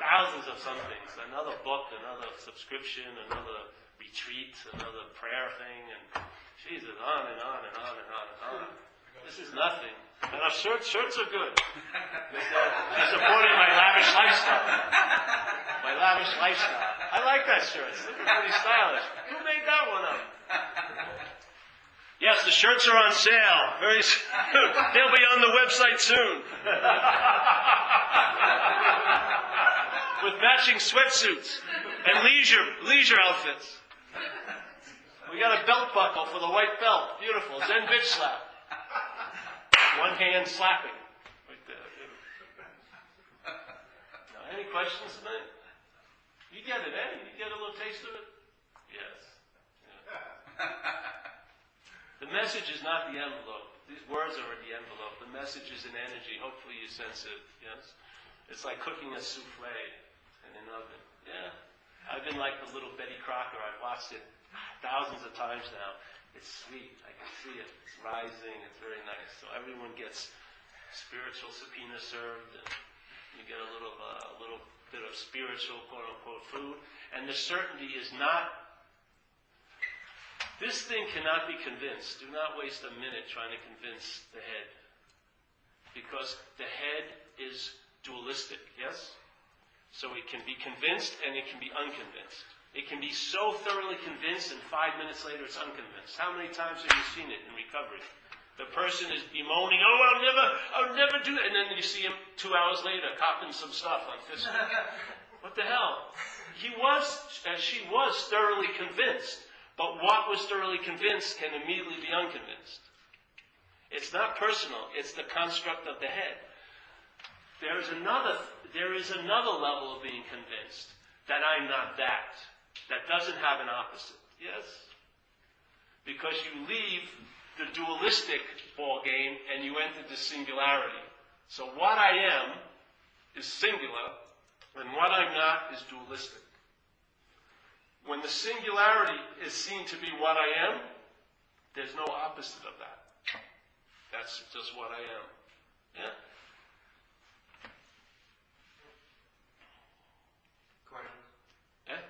Thousands of somethings. Another book, another subscription, another retreat, another prayer thing, and Jesus, on and on and on and on and on. This is nothing. And our shirts are good. They're supporting my lavish lifestyle. My lavish lifestyle. I like that shirt. It's looking pretty stylish. Who made that one up? Yes, the shirts are on sale. Very soon. They'll be on the website soon. With matching sweatsuits and leisure outfits. We got a belt buckle for the white belt. Beautiful. Zen bitch slap. One hand slapping. Right there. Any questions tonight? You get it, eh? You get a little taste of it? Yes. Yeah. The message is not the envelope. These words are in the envelope. The message is an energy. Hopefully you sense it. Yes? It's like cooking a souffle in an oven. Yeah. I've been like the little Betty Crocker. I've watched it thousands of times now. It's sweet. I can see it. It's rising. It's very nice. So everyone gets spiritual subpoena served, and you get a little bit of spiritual, quote-unquote, food. And the certainty is not, this thing cannot be convinced. Do not waste a minute trying to convince the head. Because the head is dualistic, yes? So it can be convinced and it can be unconvinced. It can be so thoroughly convinced and 5 minutes later it's unconvinced. How many times have you seen it in recovery? The person is bemoaning, oh, I'll never do it. And then you see him 2 hours later copping some stuff on Fiscal. What the hell? She was thoroughly convinced. But what was thoroughly convinced can immediately be unconvinced. It's not personal. It's the construct of the head. There is another level of being convinced that I'm not that. That doesn't have an opposite. Yes? Because you leave the dualistic ball game and you enter the singularity. So what I am is singular, and what I'm not is dualistic. When the singularity is seen to be what I am, there's no opposite of that. That's just what I am. Yeah? Question? Yeah?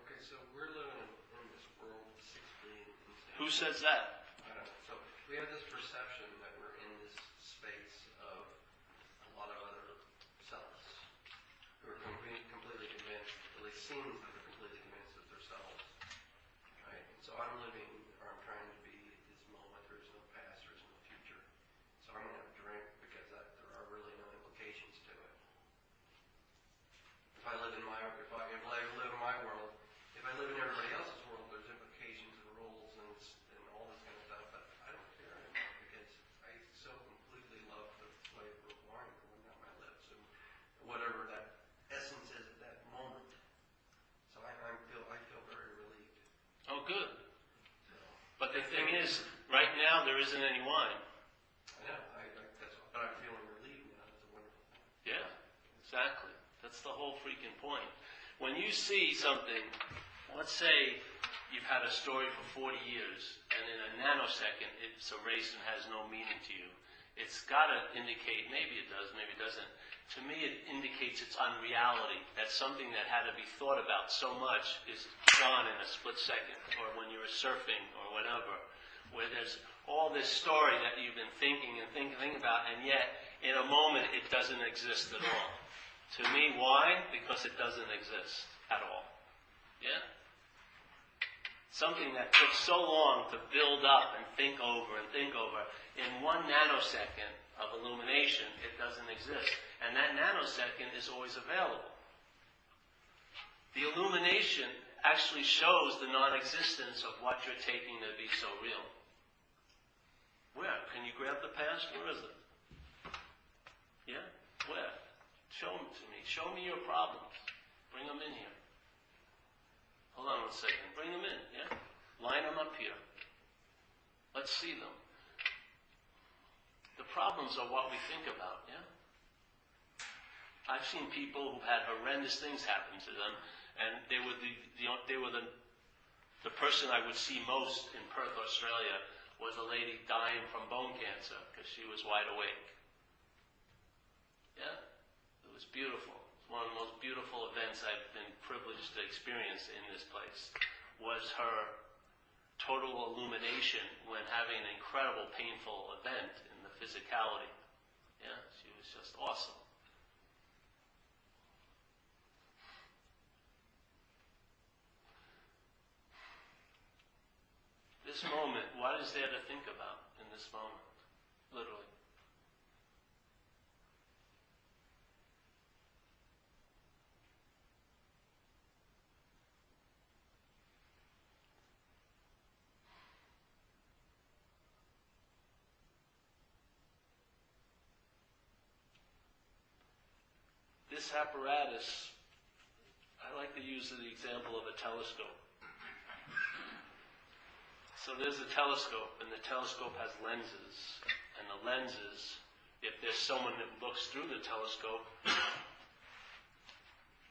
Okay, so we're living in this world of 6 billion insanity. Who says that? I don't know. So we have this perception that we're in this space of a lot of other selves who are completely convinced, at least seem that they're completely convinced of themselves. Right? So I'm living, or I'm trying to be at this moment. There is no past, there is no future. So I'm going to have a drink because there are really no implications to it. If I live in my world, if I live in everybody else's world, there's implications and rules and all this kind of stuff, but I don't care anymore because I so completely love the flavor of wine going down my lips and whatever that essence is at that moment. So I feel very relieved. Oh, good. So, But the thing is, right now there isn't any wine. I know, but I'm feeling relieved now. It's a wonderful thing. Yeah, exactly. That's the whole freaking point. When you see something, let's say you've had a story for 40 years, and in a nanosecond it's erased and has no meaning to you. It's got to indicate, maybe it does, maybe it doesn't. To me it indicates its unreality, that something that had to be thought about so much is gone in a split second, or when you're surfing or whatever, where there's all this story that you've been thinking and thinking about, and yet in a moment it doesn't exist at all. To me, why? Because it doesn't exist at all. Yeah? Something that took so long to build up and think over, in 1 nanosecond of illumination, it doesn't exist. And that nanosecond is always available. The illumination actually shows the non-existence of what you're taking to be so real. Where? Can you grab the past? Where is it? Yeah? Where? Show them to me. Show me your problems. Bring them in here. Hold on 1 second. Bring them in, yeah? Line them up here. Let's see them. The problems are what we think about, yeah? I've seen people who've had horrendous things happen to them, and they were the person I would see most in Perth, Australia, was a lady dying from bone cancer because she was wide awake. Yeah? It was beautiful. One of the most beautiful events I've been privileged to experience in this place was her total illumination when having an incredible painful event in the physicality. Yeah, she was just awesome. This moment, what is there to think about in this moment? Literally. this apparatus, I like to use the example of a telescope. So there's a telescope, and the telescope has lenses. And the lenses, if there's someone that looks through the telescope,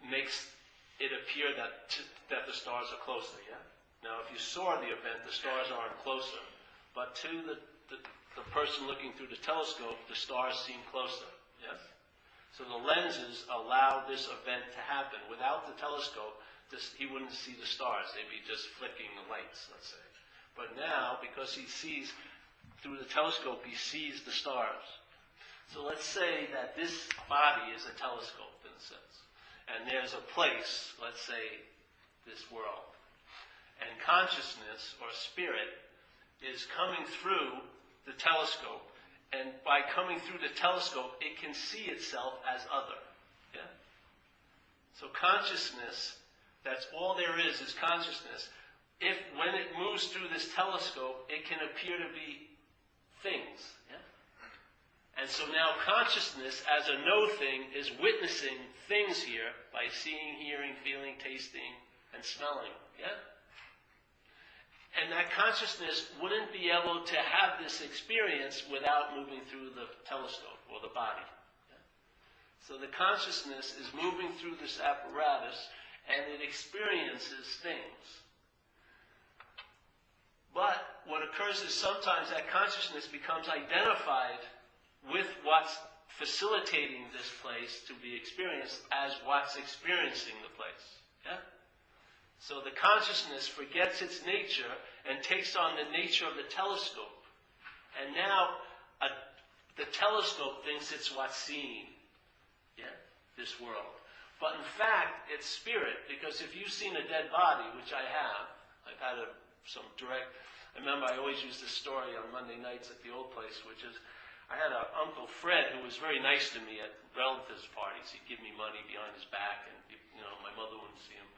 makes it appear that the stars are closer, yeah? Now, if you saw the event, the stars aren't closer. But to the person looking through the telescope, the stars seem closer, yes? So the lenses allow this event to happen. Without the telescope, he wouldn't see the stars. They'd be just flicking the lights, let's say. But now, because he sees through the telescope, he sees the stars. So let's say that this body is a telescope, in a sense. And there's a place, let's say, this world. And consciousness, or spirit, is coming through the telescope. And by coming through the telescope, it can see itself as other. Yeah? So consciousness, that's all there is consciousness. If, when it moves through this telescope, it can appear to be things. Yeah? And so now consciousness, as a no thing, is witnessing things here by seeing, hearing, feeling, tasting, and smelling. Yeah? And that consciousness wouldn't be able to have this experience without moving through the telescope or the body. Yeah? So the consciousness is moving through this apparatus, and it experiences things. But what occurs is sometimes that consciousness becomes identified with what's facilitating this place to be experienced as what's experiencing the place. Yeah? So the consciousness forgets its nature and takes on the nature of the telescope. And now the telescope thinks it's what's seeing, yeah, this world. But in fact, it's spirit, because if you've seen a dead body, which I have, I've had some direct... I remember I always use this story on Monday nights at the old place, which is, I had an Uncle Fred who was very nice to me at relatives' parties. He'd give me money behind his back, and my mother wouldn't see him.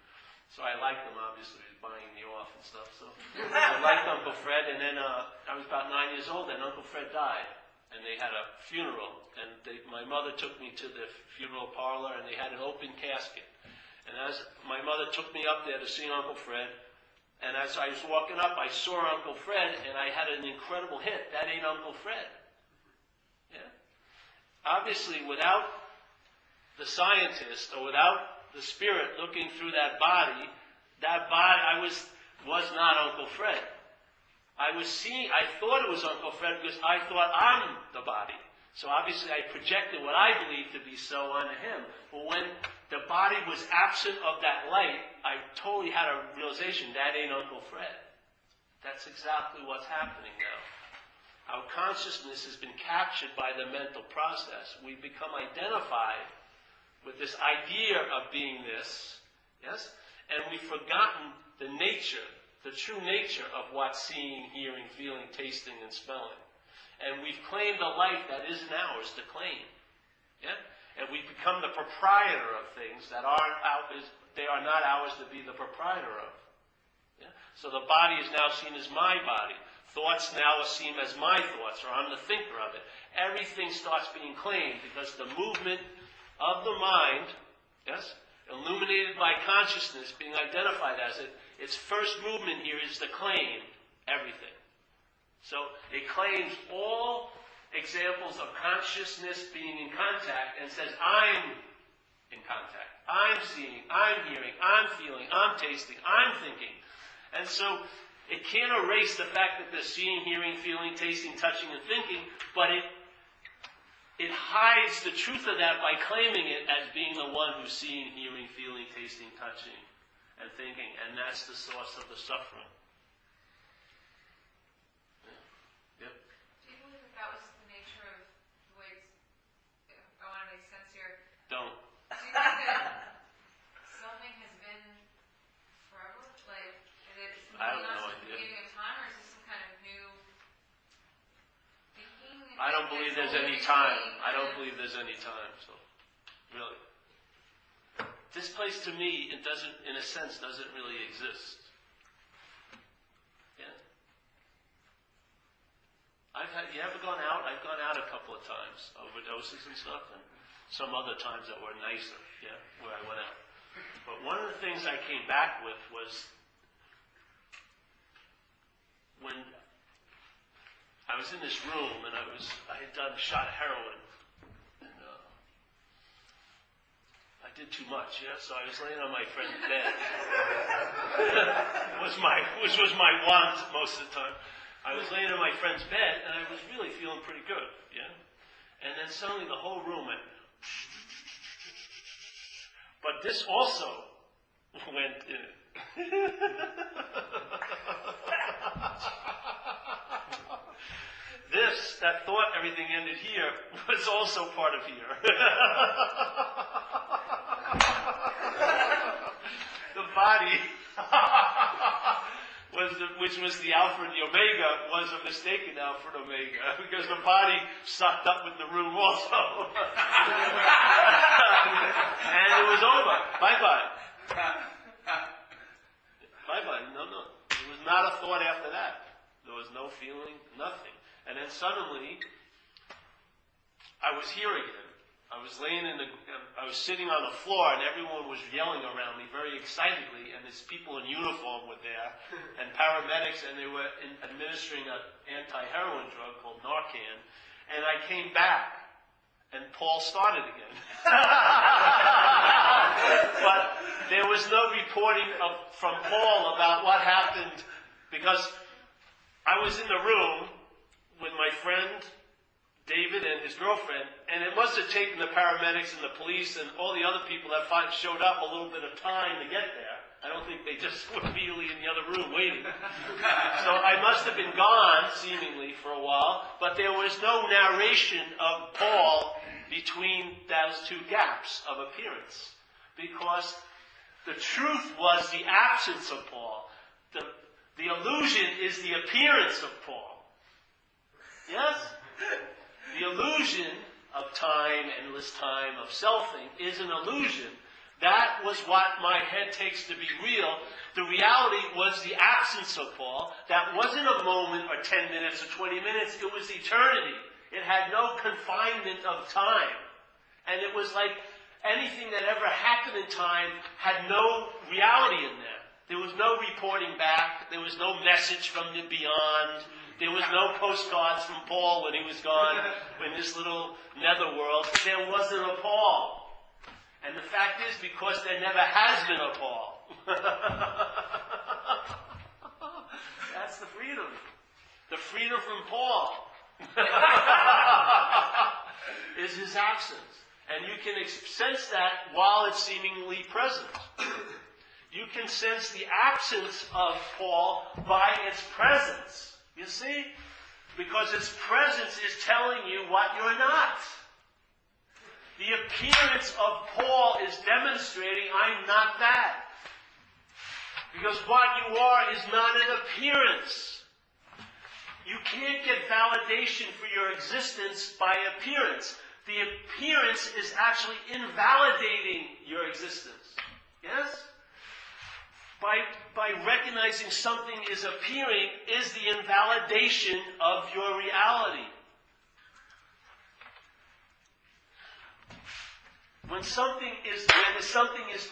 So I liked him, obviously. He was buying me off and stuff. So I liked Uncle Fred, and then I was about 9 years old, and Uncle Fred died. And they had a funeral, and my mother took me to the funeral parlor, and they had an open casket. And as my mother took me up there to see Uncle Fred, and as I was walking up, I saw Uncle Fred, and I had an incredible hit. That ain't Uncle Fred. Yeah? Obviously, without the scientist, or without the spirit looking through that body I was not Uncle Fred. I thought it was Uncle Fred because I thought I'm the body. So obviously I projected what I believed to be so onto him. But when the body was absent of that light, I totally had a realization that ain't Uncle Fred. That's exactly what's happening now. Our consciousness has been captured by the mental process. We become identified with this idea of being this, yes? And we've forgotten the nature, the true nature of what's seeing, hearing, feeling, tasting, and smelling. And we've claimed a life that isn't ours to claim. Yeah? And we've become the proprietor of things that they are not ours to be the proprietor of. Yeah? So the body is now seen as my body. Thoughts now are seen as my thoughts, or I'm the thinker of it. Everything starts being claimed because the movement of the mind, yes, illuminated by consciousness, being identified as it, its first movement here is to claim everything. So it claims all examples of consciousness being in contact and says, I'm in contact. I'm seeing, I'm hearing, I'm feeling, I'm tasting, I'm thinking. And so it can't erase the fact that they're seeing, hearing, feeling, tasting, touching, and thinking, but it hides the truth of that by claiming it as being the one who's seeing, hearing, feeling, tasting, touching, and thinking. And that's the source of the suffering. Yeah. Yep. Do you believe that was the nature of the way I want to make sense here? Don't. Do you think that something has been forever? Like, is it I have something no else at the idea. beginning of time, or is this some kind of new thinking? I don't believe there's any time. I don't believe there's any time. So, really, this place to me, it doesn't, in a sense, doesn't really exist. Yeah. You ever gone out? I've gone out a couple of times, overdoses and stuff, and some other times that were nicer, yeah, where I went out. But one of the things I came back with was when I was in this room and I had done a shot of heroin, and I did too much, yeah. So I was laying on my friend's bed, which was my want most of the time. I was laying on my friend's bed and I was really feeling pretty good, yeah. And then suddenly the whole room went. But this also went in it. That thought everything ended here, was also part of here. The body, which was the Alpha and the Omega, was a mistaken Alpha and Omega, because the body sucked up with the room also. And it was over. Bye-bye. Bye-bye. No. There was not a thought after that. There was no feeling, nothing. And then suddenly, I was here again. I was I was sitting on the floor, and everyone was yelling around me very excitedly, and these people in uniform were there, and paramedics, and they were administering an anti-heroin drug called Narcan. And I came back, and Paul started again. But there was no reporting from Paul about what happened, because I was in the room with my friend David and his girlfriend, and it must have taken the paramedics and the police and all the other people that showed up a little bit of time to get there. I don't think they just were immediately in the other room waiting. So I must have been gone, seemingly, for a while, but there was no narration of Paul between those two gaps of appearance, because the truth was the absence of Paul. The illusion is the appearance of Paul. Yes? The illusion of time, endless time, of selfing, is an illusion. That was what my head takes to be real. The reality was the absence of Paul. That wasn't a moment or 10 minutes or 20 minutes. It was eternity. It had no confinement of time. And it was like anything that ever happened in time had no reality in there. There was no reporting back. There was no message from the beyond. There was no postcards from Paul when he was gone, in this little netherworld. There wasn't a Paul. And the fact is, because there never has been a Paul. That's the freedom. The freedom from Paul is his absence. And you can sense that while it's seemingly present. You can sense the absence of Paul by its presence. You see? Because its presence is telling you what you're not. The appearance of Paul is demonstrating I'm not that. Because what you are is not an appearance. You can't get validation for your existence by appearance. The appearance is actually invalidating your existence. Yes? By recognizing something is appearing is the invalidation of your reality. When something is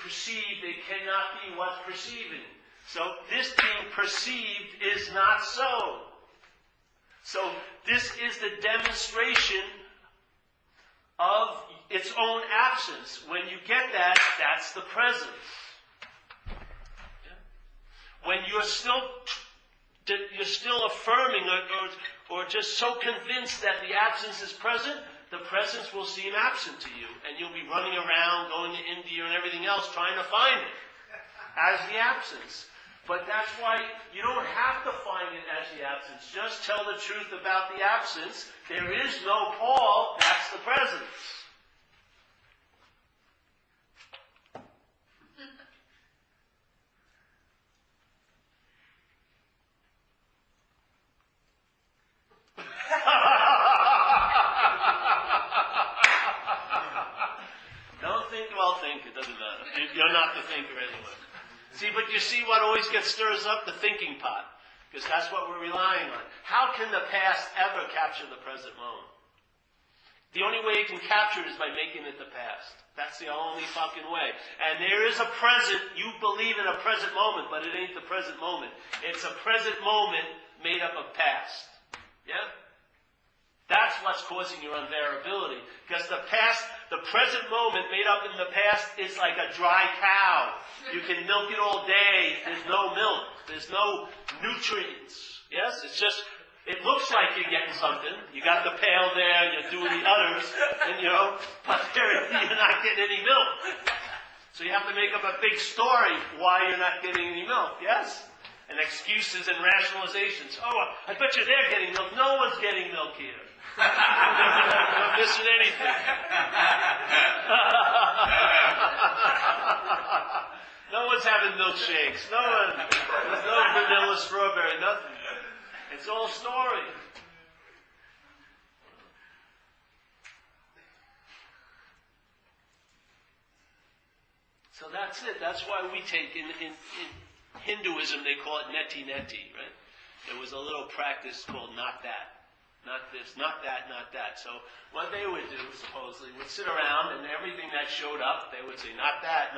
perceived, it cannot be what's perceiving. So this being perceived is not so. So this is the demonstration of its own absence. When you get that, that's the presence. When you're still affirming or just so convinced that the absence is present, the presence will seem absent to you. And you'll be running around, going to India and everything else, trying to find it as the absence. But that's why you don't have to find it as the absence. Just tell the truth about the absence. There is no Paul, that's the presence. You're not the thinker anyway. See, but you see what always stirs up the thinking pot, because that's what we're relying on. How can the past ever capture the present moment? The only way you can capture it is by making it the past. That's the only fucking way. And there is a present, you believe in a present moment, but it ain't the present moment. It's a present moment made up of past. Yeah? That's what's causing your unbearability. Because the present moment made up in the past is like a dry cow. You can milk it all day. There's no milk. There's no nutrients. Yes? It's just, it looks like you're getting something. You got the pail there, you're doing the udders, and but you're not getting any milk. So you have to make up a big story why you're not getting any milk. Yes? And excuses and rationalizations. Oh, I bet you they're getting milk. No one's getting milk here. You're not missing anything. No one's having milkshakes. No one. There's no vanilla strawberry, nothing. It's all story. So that's it. That's why we take in Hinduism, they call it neti neti, right? There was a little practice called not that. Not this, not that, not that. So what they would do, supposedly, would sit around and everything that showed up, they would say, not that,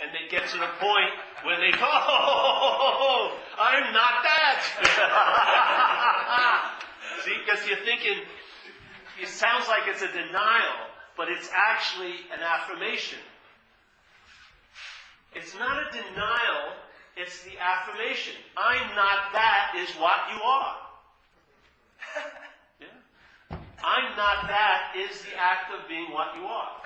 and they'd get to the point where they go, oh, I'm not that. See, because you're thinking, it sounds like it's a denial, but it's actually an affirmation. It's not a denial, it's the affirmation. I'm not that is what you are. Yeah? I'm not that is the act of being what you are.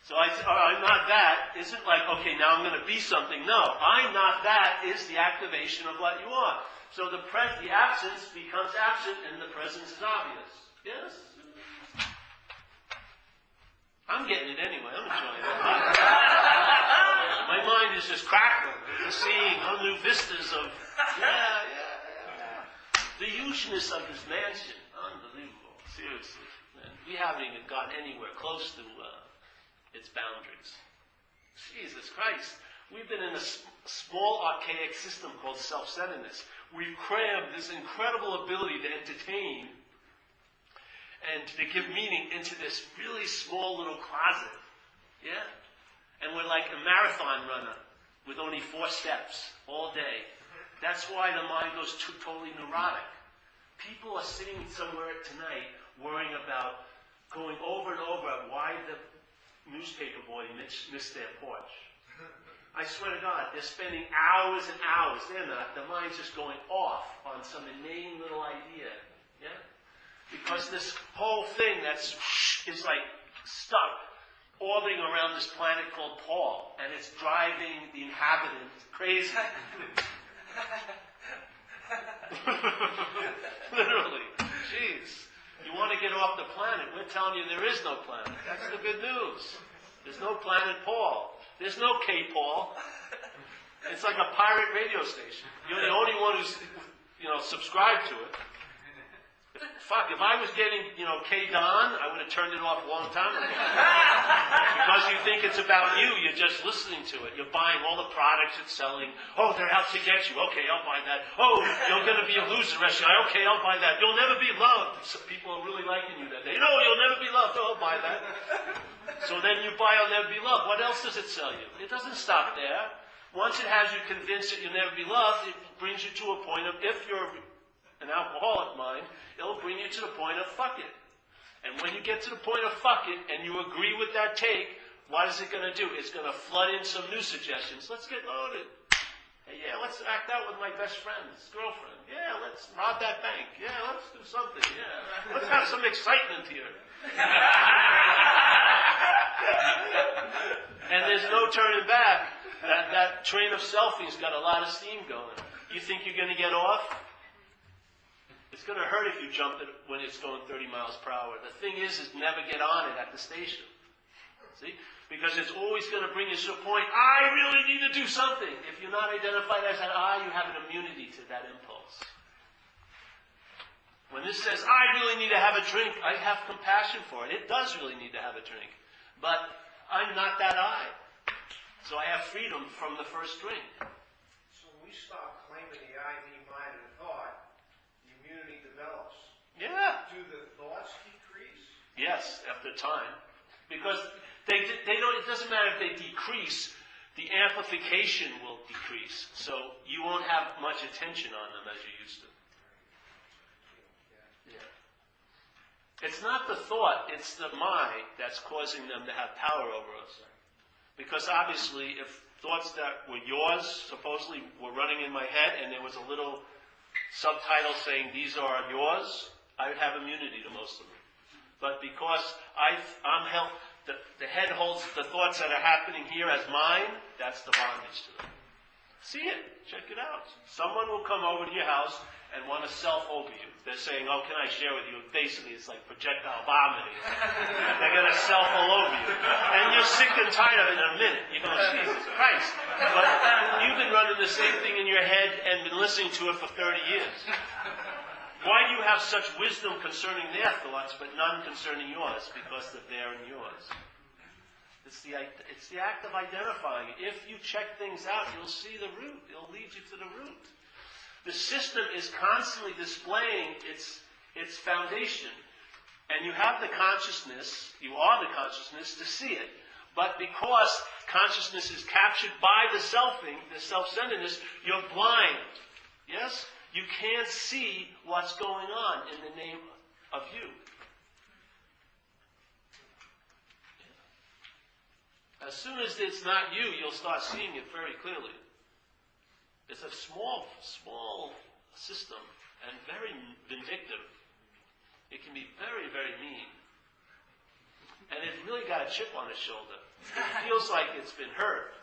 So I'm not that isn't like, okay, now I'm going to be something. No, I'm not that is the activation of what you are. So the absence becomes absent and the presence is obvious. Yes? I'm getting it anyway. I'm enjoying it. My mind is just crackling, seeing new vistas of, the hugeness of this mansion. Unbelievable. Seriously. Man, we haven't even gotten anywhere close to its boundaries. Jesus Christ. We've been in a small archaic system called self-centeredness. We've crammed this incredible ability to entertain and to give meaning into this really small little closet. Yeah? And we're like a marathon runner with only 4 steps all day. That's why the mind goes totally neurotic. People are sitting somewhere tonight worrying about going over and over why the newspaper boy missed their porch. I swear to God, they're spending hours and hours. They're not. The mind's just going off on some inane little idea. Yeah? Because this whole thing is like stuck, orbiting around this planet called Paul, and it's driving the inhabitants crazy. Literally. Jeez. You want to get off the planet, we're telling you there is no planet. That's the good news. There's no planet Paul. There's no K Paul. It's like a pirate radio station. You're the only one who's, subscribed to it. Fuck, if I was getting, K Don, I would have turned it off a long time ago. Because you think it's about you, you're just listening to it. You're buying all the products it's selling. Oh, they're out to get you. Okay, I'll buy that. Oh, you're going to be a loser the rest of your life. Okay, I'll buy that. You'll never be loved. Some people are really liking you that day. No, you'll never be loved. Oh, I'll buy that. So then you buy I'll never be loved. What else does it sell you? It doesn't stop there. Once it has you convinced that you'll never be loved, it brings you to a point of, if you're an alcoholic mind, it'll bring you to the point of fuck it. And when you get to the point of fuck it, and you agree with that take, what is it going to do? It's going to flood in some new suggestions. Let's get loaded. Hey, yeah, let's act out with my best friend's girlfriend. Yeah, let's rob that bank. Yeah, let's do something. Yeah, let's have some excitement here. And there's no turning back. That train of selfie's got a lot of steam going. You think you're going to get off? It's going to hurt if you jump it when it's going 30 miles per hour. The thing is never get on it at the station. See? Because it's always going to bring you to a point, I really need to do something. If you're not identified as that I, you have an immunity to that impulse. When this says, I really need to have a drink, I have compassion for it. It does really need to have a drink. But I'm not that I. So I have freedom from the first drink. So when we stop claiming the I, me, mine, and thought, the immunity develops. Yeah. Do the thoughts decrease? Yes, after time. Because they don't, it doesn't matter if they decrease, the amplification will decrease. So you won't have much attention on them as you used to. Yeah. It's not the thought, it's the mind that's causing them to have power over us. Because obviously, if thoughts that were yours, supposedly were running in my head, and there was a little subtitle saying, these are yours, I would have immunity to most of them. But because I'm held, the head holds the thoughts that are happening here as mine, that's the bondage to them. See it. Check it out. Someone will come over to your house and want to self over you. They're saying, oh, can I share with you? Basically, it's like projectile vomiting. They're going to self all over you. And you're sick and tired of it in a minute. You go, Jesus Christ. But you've been running the same thing in your head and been listening to it for 30 years. Why do you have such wisdom concerning their thoughts, but none concerning yours? Because they're in yours. It's the act of identifying. If you check things out, you'll see the root. It'll lead you to the root. The system is constantly displaying its foundation. And you have the consciousness, you are the consciousness to see it. But because consciousness is captured by the selfing, the self-centeredness, you're blind. Yes? You can't see what's going on in the name of you. As soon as it's not you, you'll start seeing it very clearly. It's a small system and very vindictive. It can be very, very mean. And it really got a chip on its shoulder. It feels like it's been hurt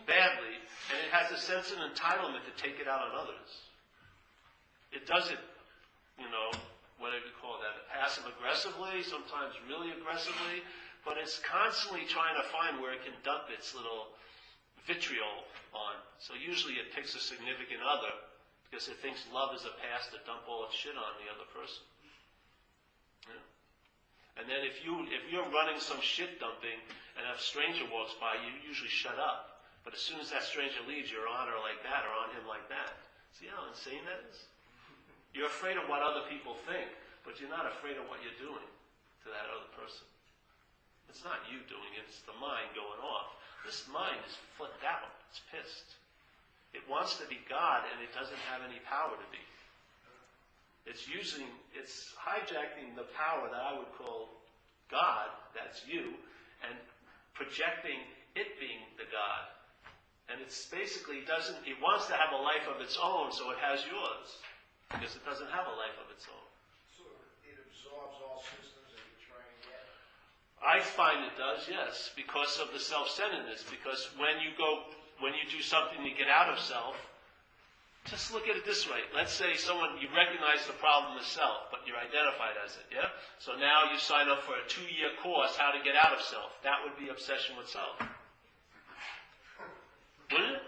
badly, and it has a sense of entitlement to take it out on others. It does it, whatever you call that, passive-aggressively, sometimes really aggressively, but it's constantly trying to find where it can dump its little vitriol on. So usually it picks a significant other because it thinks love is a pass to dump all its shit on the other person. Yeah. And then if you're running some shit dumping and a stranger walks by, you usually shut up. But as soon as that stranger leaves, you're on her like that or on him like that. See how insane that is? You're afraid of what other people think, but you're not afraid of what you're doing to that other person. It's not you doing it, it's the mind going off. This mind is flipped out. It's pissed. It wants to be God, and it doesn't have any power to be. It's hijacking the power that I would call God, that's you, and projecting it being the God. And it's basically it wants to have a life of its own, so it has yours. Because it doesn't have a life of its own. So it absorbs all systems that you're trying to get? I find it does, yes, because of the self-centeredness. Because when you do something to get out of self, just look at it this way. Let's say you recognize the problem as self, but you're identified as it, yeah? So now you sign up for a 2-year course, how to get out of self. That would be obsession with self. Wouldn't it?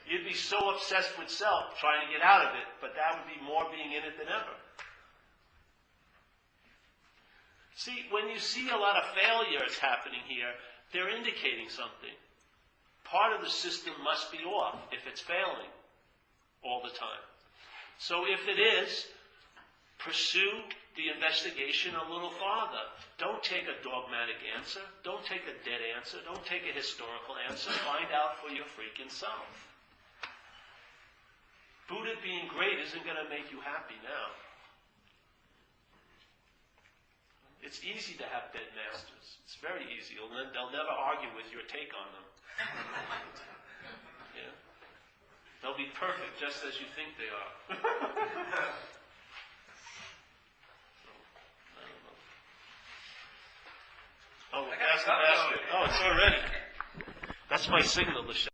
You'd be so obsessed with self, trying to get out of it, but that would be more being in it than ever. See, when you see a lot of failures happening here, they're indicating something. Part of the system must be off if it's failing all the time. So if it is, pursue the investigation a little farther. Don't take a dogmatic answer. Don't take a dead answer. Don't take a historical answer. Find out for your freaking self. Buddha being great isn't going to make you happy now. It's easy to have dead masters. It's very easy. They'll never argue with your take on them. Yeah. They'll be perfect just as you think they are. So, I don't know. Oh, that's the basket. Oh, it's already. That's my signal to shut.